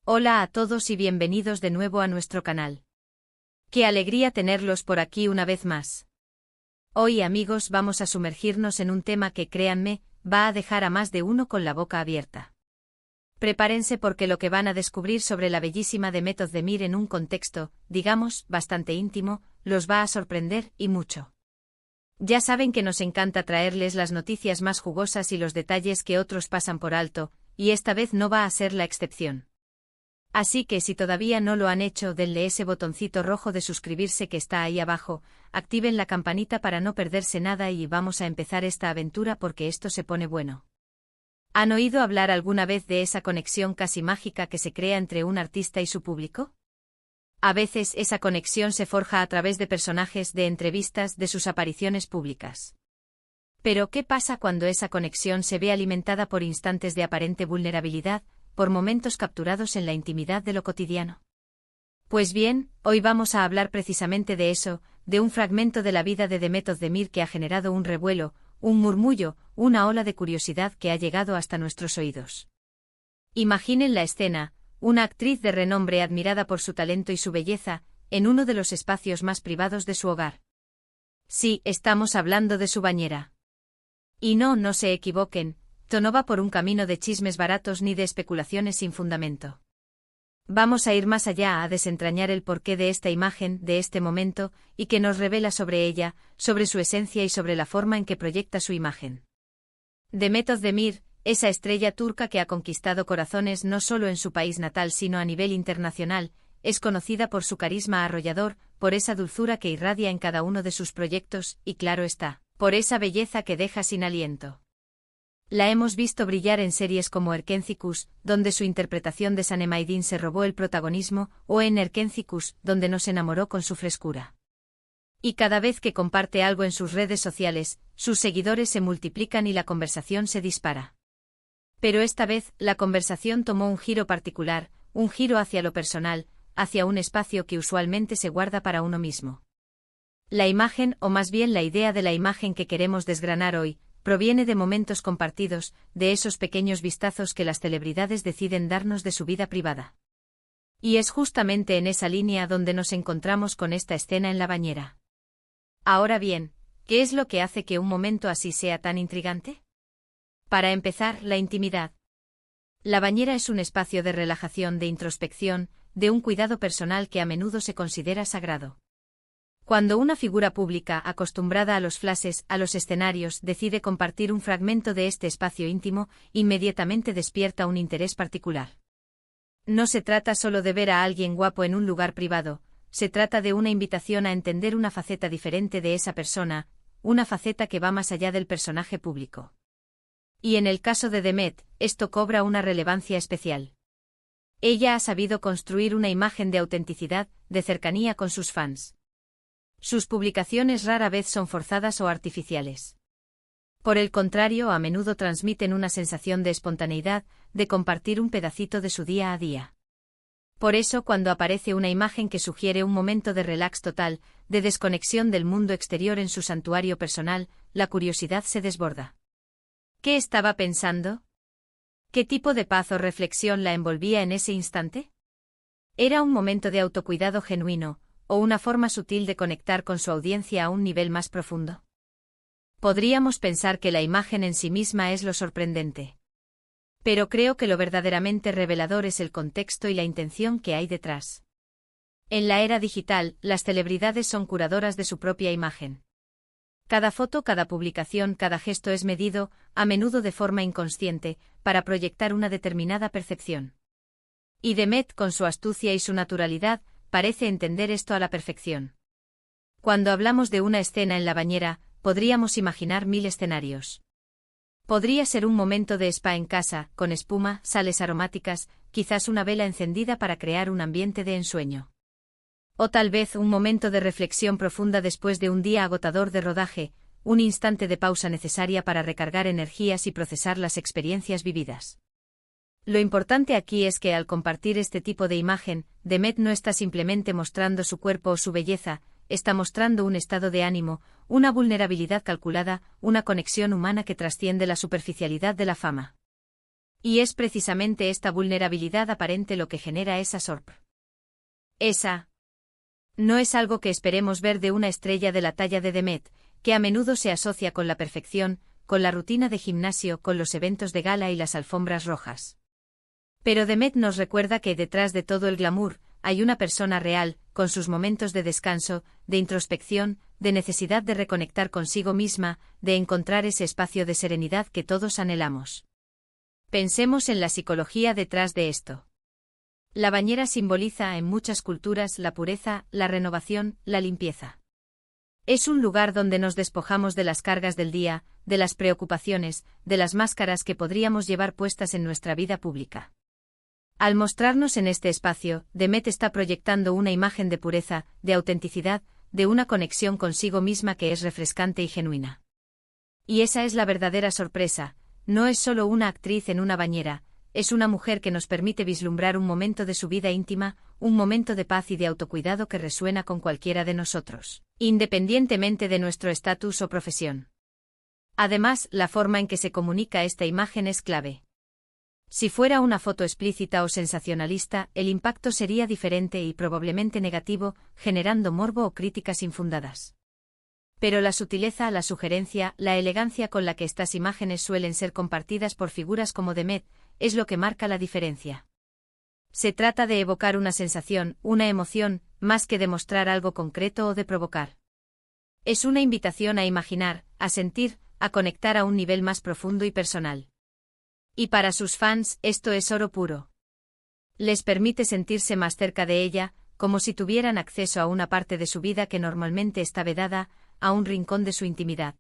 Hola a todos y bienvenidos de nuevo a nuestro canal. Qué alegría tenerlos por aquí una vez más. Hoy, amigos, vamos a sumergirnos en un tema que, créanme, va a dejar a más de uno con la boca abierta. Prepárense porque lo que van a descubrir sobre la bellísima Demet Özdemir en un contexto, digamos, bastante íntimo, los va a sorprender y mucho. Ya saben que nos encanta traerles las noticias más jugosas y los detalles que otros pasan por alto, y esta vez no va a ser la excepción. Así que si todavía no lo han hecho, denle ese botoncito rojo de suscribirse que está ahí abajo, activen la campanita para no perderse nada y vamos a empezar esta aventura porque esto se pone bueno. ¿Han oído hablar alguna vez de esa conexión casi mágica que se crea entre un artista y su público? A veces esa conexión se forja a través de personajes, de entrevistas, de sus apariciones públicas. Pero ¿qué pasa cuando esa conexión se ve alimentada por instantes de aparente vulnerabilidad, por momentos capturados en la intimidad de lo cotidiano? Pues bien, hoy vamos a hablar precisamente de eso, de un fragmento de la vida de Demet Özdemir que ha generado un revuelo, un murmullo, una ola de curiosidad que ha llegado hasta nuestros oídos. Imaginen la escena, una actriz de renombre admirada por su talento y su belleza, en uno de los espacios más privados de su hogar. Sí, estamos hablando de su bañera. Y no se equivoquen, no va por un camino de chismes baratos ni de especulaciones sin fundamento. Vamos a ir más allá, a desentrañar el porqué de esta imagen, de este momento, y que nos revela sobre ella, sobre su esencia y sobre la forma en que proyecta su imagen. Demet Özdemir, esa estrella turca que ha conquistado corazones no solo en su país natal sino a nivel internacional, es conocida por su carisma arrollador, por esa dulzura que irradia en cada uno de sus proyectos, y claro está, por esa belleza que deja sin aliento. La hemos visto brillar en series como Erkencikus, donde su interpretación de Sanem Aydin se robó el protagonismo, o en Erkencikus, donde nos enamoró con su frescura. Y cada vez que comparte algo en sus redes sociales, sus seguidores se multiplican y la conversación se dispara. Pero esta vez, la conversación tomó un giro particular, un giro hacia lo personal, hacia un espacio que usualmente se guarda para uno mismo. La imagen, o más bien la idea de la imagen que queremos desgranar hoy, proviene de momentos compartidos, de esos pequeños vistazos que las celebridades deciden darnos de su vida privada. Y es justamente en esa línea donde nos encontramos con esta escena en la bañera. Ahora bien, ¿qué es lo que hace que un momento así sea tan intrigante? Para empezar, la intimidad. La bañera es un espacio de relajación, de introspección, de un cuidado personal que a menudo se considera sagrado. Cuando una figura pública, acostumbrada a los flashes, a los escenarios, decide compartir un fragmento de este espacio íntimo, inmediatamente despierta un interés particular. No se trata solo de ver a alguien guapo en un lugar privado, se trata de una invitación a entender una faceta diferente de esa persona, una faceta que va más allá del personaje público. Y en el caso de Demet, esto cobra una relevancia especial. Ella ha sabido construir una imagen de autenticidad, de cercanía con sus fans. Sus publicaciones rara vez son forzadas o artificiales. Por el contrario, a menudo transmiten una sensación de espontaneidad, de compartir un pedacito de su día a día. Por eso, cuando aparece una imagen que sugiere un momento de relax total, de desconexión del mundo exterior en su santuario personal, la curiosidad se desborda. ¿Qué estaba pensando? ¿Qué tipo de paz o reflexión la envolvía en ese instante? ¿Era un momento de autocuidado genuino, o una forma sutil de conectar con su audiencia a un nivel más profundo? Podríamos pensar que la imagen en sí misma es lo sorprendente. Pero creo que lo verdaderamente revelador es el contexto y la intención que hay detrás. En la era digital, las celebridades son curadoras de su propia imagen. Cada foto, cada publicación, cada gesto es medido, a menudo de forma inconsciente, para proyectar una determinada percepción. Y Demet, con su astucia y su naturalidad, parece entender esto a la perfección. Cuando hablamos de una escena en la bañera, podríamos imaginar 1000 escenarios. Podría ser un momento de spa en casa, con espuma, sales aromáticas, quizás una vela encendida para crear un ambiente de ensueño. O tal vez un momento de reflexión profunda después de un día agotador de rodaje, un instante de pausa necesaria para recargar energías y procesar las experiencias vividas. Lo importante aquí es que al compartir este tipo de imagen, Demet no está simplemente mostrando su cuerpo o su belleza, está mostrando un estado de ánimo, una vulnerabilidad calculada, una conexión humana que trasciende la superficialidad de la fama. Y es precisamente esta vulnerabilidad aparente lo que genera esa sorpresa. Esa no es algo que esperemos ver de una estrella de la talla de Demet, que a menudo se asocia con la perfección, con la rutina de gimnasio, con los eventos de gala y las alfombras rojas. Pero Demet nos recuerda que detrás de todo el glamour, hay una persona real, con sus momentos de descanso, de introspección, de necesidad de reconectar consigo misma, de encontrar ese espacio de serenidad que todos anhelamos. Pensemos en la psicología detrás de esto. La bañera simboliza en muchas culturas la pureza, la renovación, la limpieza. Es un lugar donde nos despojamos de las cargas del día, de las preocupaciones, de las máscaras que podríamos llevar puestas en nuestra vida pública. Al mostrarnos en este espacio, Demet está proyectando una imagen de pureza, de autenticidad, de una conexión consigo misma que es refrescante y genuina. Y esa es la verdadera sorpresa, no es solo una actriz en una bañera, es una mujer que nos permite vislumbrar un momento de su vida íntima, un momento de paz y de autocuidado que resuena con cualquiera de nosotros, independientemente de nuestro estatus o profesión. Además, la forma en que se comunica esta imagen es clave. Si fuera una foto explícita o sensacionalista, el impacto sería diferente y probablemente negativo, generando morbo o críticas infundadas. Pero la sutileza, la sugerencia, la elegancia con la que estas imágenes suelen ser compartidas por figuras como Demet, es lo que marca la diferencia. Se trata de evocar una sensación, una emoción, más que de mostrar algo concreto o de provocar. Es una invitación a imaginar, a sentir, a conectar a un nivel más profundo y personal. Y para sus fans, esto es oro puro. Les permite sentirse más cerca de ella, como si tuvieran acceso a una parte de su vida que normalmente está vedada, a un rincón de su intimidad.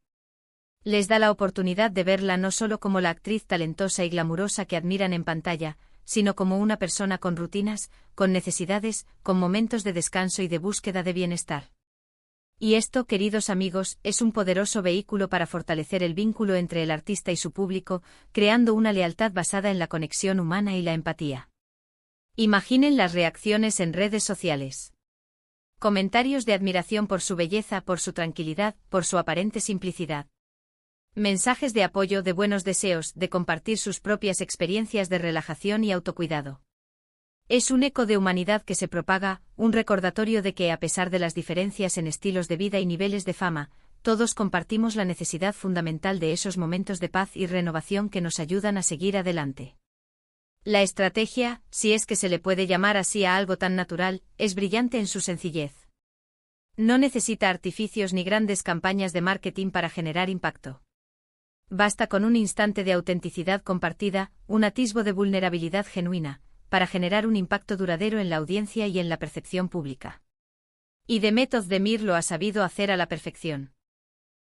Les da la oportunidad de verla no solo como la actriz talentosa y glamurosa que admiran en pantalla, sino como una persona con rutinas, con necesidades, con momentos de descanso y de búsqueda de bienestar. Y esto, queridos amigos, es un poderoso vehículo para fortalecer el vínculo entre el artista y su público, creando una lealtad basada en la conexión humana y la empatía. Imaginen las reacciones en redes sociales. Comentarios de admiración por su belleza, por su tranquilidad, por su aparente simplicidad. Mensajes de apoyo, de buenos deseos, de compartir sus propias experiencias de relajación y autocuidado. Es un eco de humanidad que se propaga, un recordatorio de que a pesar de las diferencias en estilos de vida y niveles de fama, todos compartimos la necesidad fundamental de esos momentos de paz y renovación que nos ayudan a seguir adelante. La estrategia, si es que se le puede llamar así a algo tan natural, es brillante en su sencillez. No necesita artificios ni grandes campañas de marketing para generar impacto. Basta con un instante de autenticidad compartida, un atisbo de vulnerabilidad genuina, para generar un impacto duradero en la audiencia y en la percepción pública. Y Demet Özdemir lo ha sabido hacer a la perfección.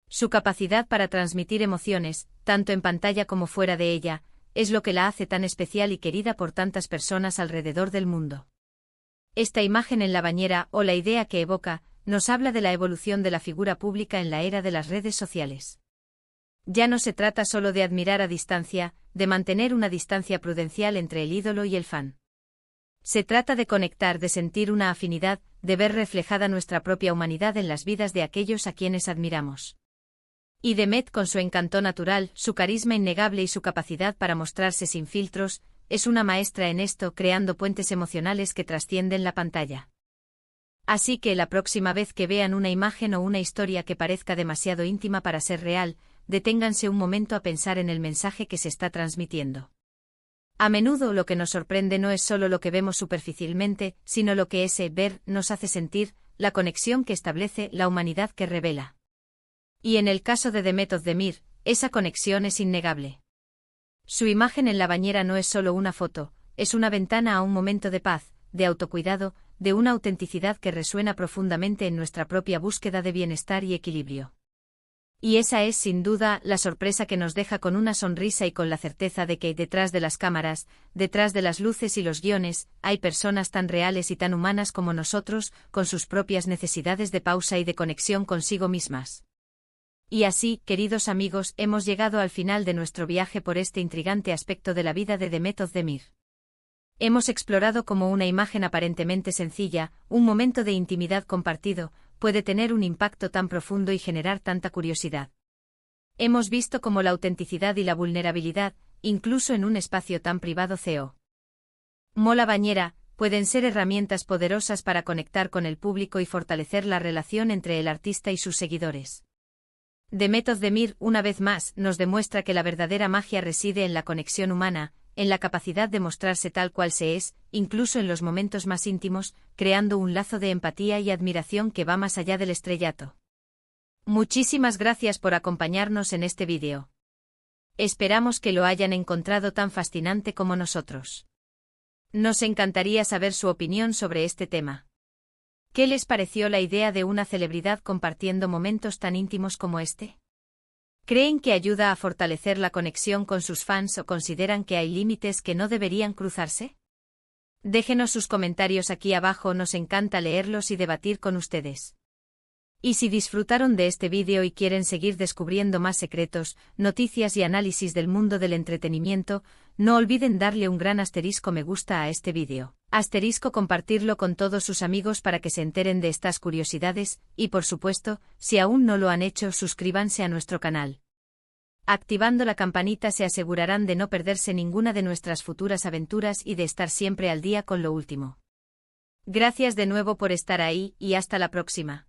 Su capacidad para transmitir emociones, tanto en pantalla como fuera de ella, es lo que la hace tan especial y querida por tantas personas alrededor del mundo. Esta imagen en la bañera, o la idea que evoca, nos habla de la evolución de la figura pública en la era de las redes sociales. Ya no se trata solo de admirar a distancia, de mantener una distancia prudencial entre el ídolo y el fan. Se trata de conectar, de sentir una afinidad, de ver reflejada nuestra propia humanidad en las vidas de aquellos a quienes admiramos. Y Demet, con su encanto natural, su carisma innegable y su capacidad para mostrarse sin filtros, es una maestra en esto, creando puentes emocionales que trascienden la pantalla. Así que la próxima vez que vean una imagen o una historia que parezca demasiado íntima para ser real, deténganse un momento a pensar en el mensaje que se está transmitiendo. A menudo lo que nos sorprende no es solo lo que vemos superficialmente, sino lo que ese ver nos hace sentir, la conexión que establece, la humanidad que revela. Y en el caso de Demet Özdemir, esa conexión es innegable. Su imagen en la bañera no es solo una foto, es una ventana a un momento de paz, de autocuidado, de una autenticidad que resuena profundamente en nuestra propia búsqueda de bienestar y equilibrio. Y esa es, sin duda, la sorpresa que nos deja con una sonrisa y con la certeza de que detrás de las cámaras, detrás de las luces y los guiones, hay personas tan reales y tan humanas como nosotros, con sus propias necesidades de pausa y de conexión consigo mismas. Y así, queridos amigos, hemos llegado al final de nuestro viaje por este intrigante aspecto de la vida de Demet Özdemir. Hemos explorado cómo una imagen aparentemente sencilla, un momento de intimidad compartido, puede tener un impacto tan profundo y generar tanta curiosidad. Hemos visto cómo la autenticidad y la vulnerabilidad, incluso en un espacio tan privado CO. Mola bañera, pueden ser herramientas poderosas para conectar con el público y fortalecer la relación entre el artista y sus seguidores. The Method de Mir, una vez más, nos demuestra que la verdadera magia reside en la conexión humana, en la capacidad de mostrarse tal cual se es, incluso en los momentos más íntimos, creando un lazo de empatía y admiración que va más allá del estrellato. Muchísimas gracias por acompañarnos en este vídeo. Esperamos que lo hayan encontrado tan fascinante como nosotros. Nos encantaría saber su opinión sobre este tema. ¿Qué les pareció la idea de una celebridad compartiendo momentos tan íntimos como este? ¿Creen que ayuda a fortalecer la conexión con sus fans o consideran que hay límites que no deberían cruzarse? Déjenos sus comentarios aquí abajo, nos encanta leerlos y debatir con ustedes. Y si disfrutaron de este vídeo y quieren seguir descubriendo más secretos, noticias y análisis del mundo del entretenimiento, no olviden darle un gran asterisco me gusta a este vídeo. Asterisco compartirlo con todos sus amigos para que se enteren de estas curiosidades, y por supuesto, si aún no lo han hecho, suscríbanse a nuestro canal. Activando la campanita se asegurarán de no perderse ninguna de nuestras futuras aventuras y de estar siempre al día con lo último. Gracias de nuevo por estar ahí y hasta la próxima.